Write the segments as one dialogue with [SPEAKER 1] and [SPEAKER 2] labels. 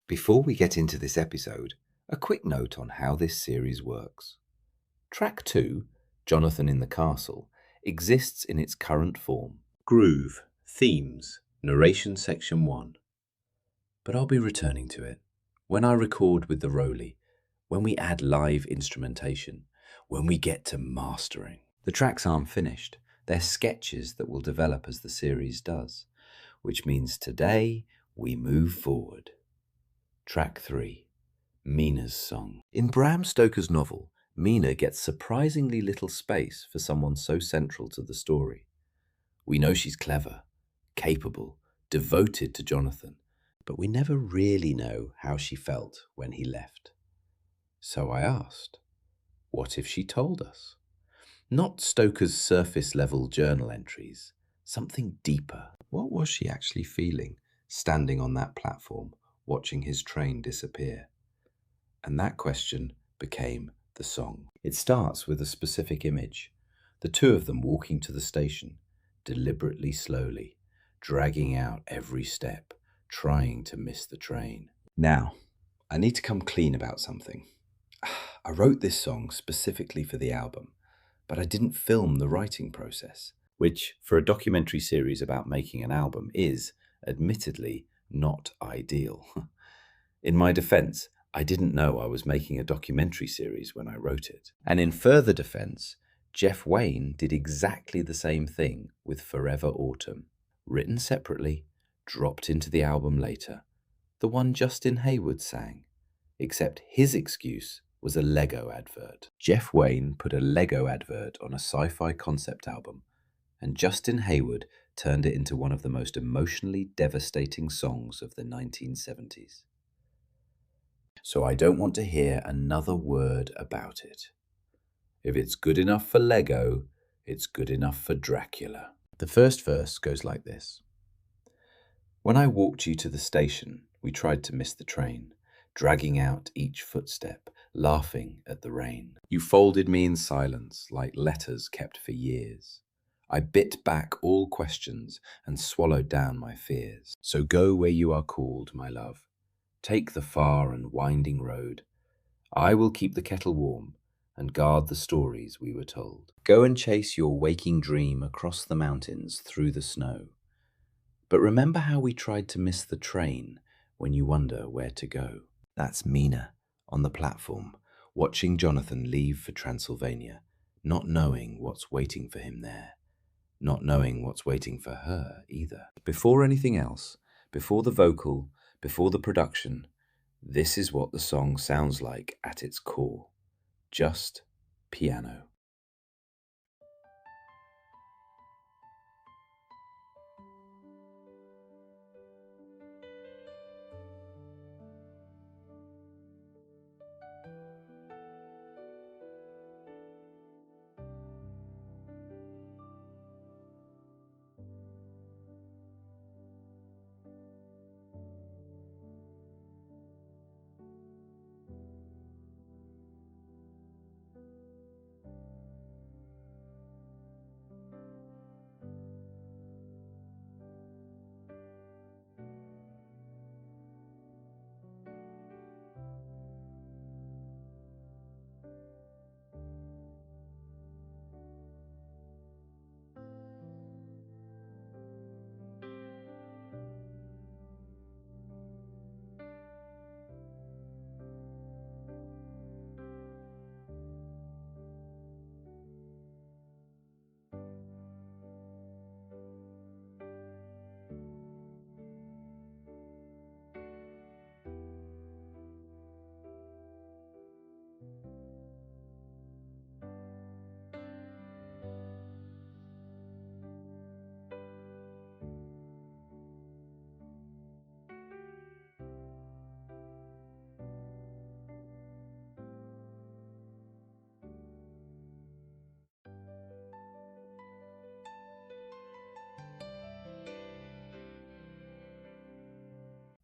[SPEAKER 1] Before we get into this episode, a quick note on how this series works. Track 2, Jonathan in the Castle, exists in its current form. Groove, themes, narration section 1. But I'll be returning to it when I record with the Roli, when we add live instrumentation, when we get to mastering. The tracks aren't finished. They're sketches that will develop as the series does, which means today we move forward. Track 3, Mina's Song. In Bram Stoker's novel, Mina gets surprisingly little space for someone so central to the story. We know she's clever, capable, devoted to Jonathan, but we never really know how she felt when he left. So I asked, what if she told us? Not Stoker's surface-level journal entries, something deeper. What was she actually feeling, standing on that platform, watching his train disappear? And that question became the song. It starts with a specific image, the two of them walking to the station, deliberately slowly, dragging out every step, trying to miss the train. Now, I need to come clean about something. I wrote this song specifically for the album, but I didn't film the writing process, which, for a documentary series about making an album, is, admittedly, not ideal. In my defense, I didn't know I was making a documentary series when I wrote it. And in further defense, Jeff Wayne did exactly the same thing with Forever Autumn. Written separately, dropped into the album later, the one Justin Hayward sang, except his excuse was a Lego advert. Jeff Wayne put a Lego advert on a sci-fi concept album, and Justin Hayward turned it into one of the most emotionally devastating songs of the 1970s. So I don't want to hear another word about it. If it's good enough for Lego, it's good enough for Dracula. The first verse goes like this. When I walked you to the station, we tried to miss the train, dragging out each footstep, laughing at the rain. You folded me in silence like letters kept for years. I bit back all questions and swallowed down my fears. So go where you are called, my love. Take the far and winding road. I will keep the kettle warm and guard the stories we were told. Go and chase your waking dream across the mountains through the snow. But remember how we tried to miss the train when you wonder where to go. That's Mina on the platform, watching Jonathan leave for Transylvania, not knowing what's waiting for him there, not knowing what's waiting for her either. Before anything else, before the vocal, before the production, this is what the song sounds like at its core. Just piano.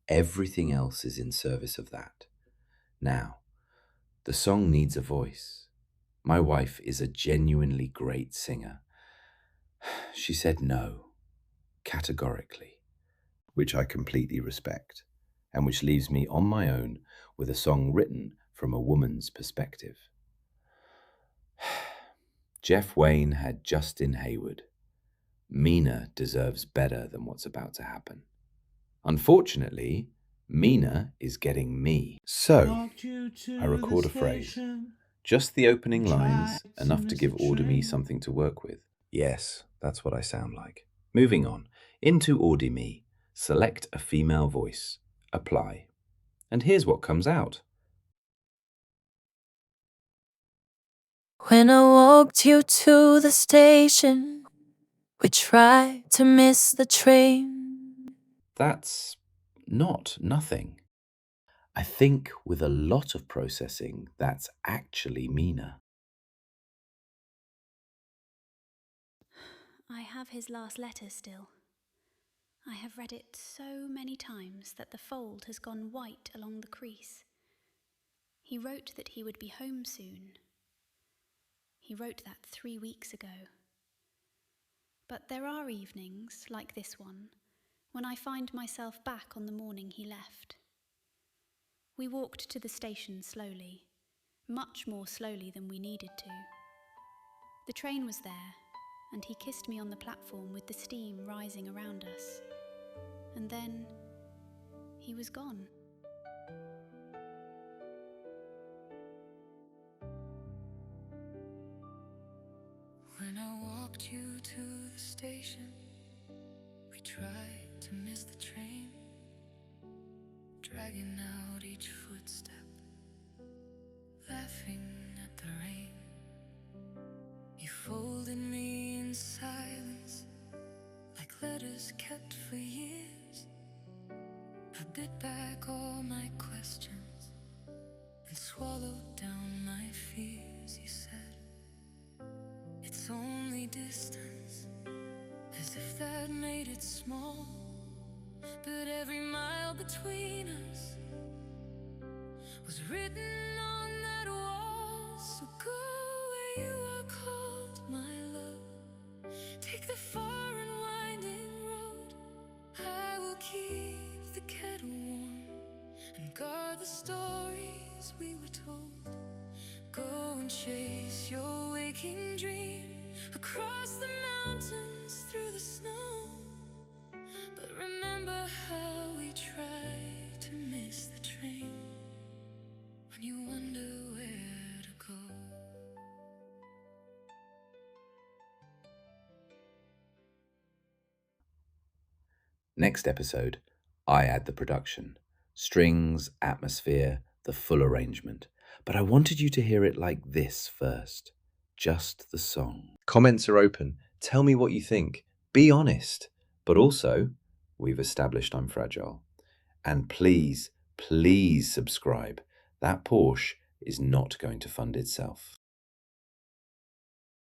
[SPEAKER 1] Everything else is in service of that. Now, the song needs a voice. My wife is a genuinely great singer. She said no, categorically, which I completely respect. and which leaves me on my own with a song written from a woman's perspective. Jeff Wayne had Justin Hayward. Mina deserves better than what's about to happen. Unfortunately, Mina is getting me. So, I record a phrase. Just the opening lines, enough to give Audimee something to work with. Yes, that's what I sound like. Moving on. Into Audimee. Select a female voice. Apply. And here's what comes out.
[SPEAKER 2] When I walked you to the station, we tried to miss the train.
[SPEAKER 1] That's not nothing. I think with a lot of processing, that's actually Mina.
[SPEAKER 3] I have his last letter still. I have read it so many times that the fold has gone white along the crease. He wrote that he would be home soon. He wrote that 3 weeks ago. But there are evenings, like this one, when I find myself back on the morning he left. We walked to the station slowly, much more slowly than we needed to. The train was there, and he kissed me on the platform with the steam rising around us. And then he was gone.
[SPEAKER 2] When I walked you to the station, we tried to miss the train, dragging out each footstep, laughing at the rain. You folded me in silence, like letters kept for years. I bit back all my questions and swallowed down my fears. You said, it's only distance, as if that made it small. But every mile between us was written on that wall. So go where you are called, my love. Take the far and winding road. I will keep the kettle warm and guard the stories we were told. Go and chase your waking dream across the mountains, through the snow. But remember how we tried to miss the train, when you wonder where to go.
[SPEAKER 1] Next episode, I add the production. Strings, atmosphere, the full arrangement. But I wanted you to hear it like this first. Just the song. Comments are open. Tell me what you think. Be honest. But also, we've established I'm fragile. And please, please subscribe. That Porsche is not going to fund itself.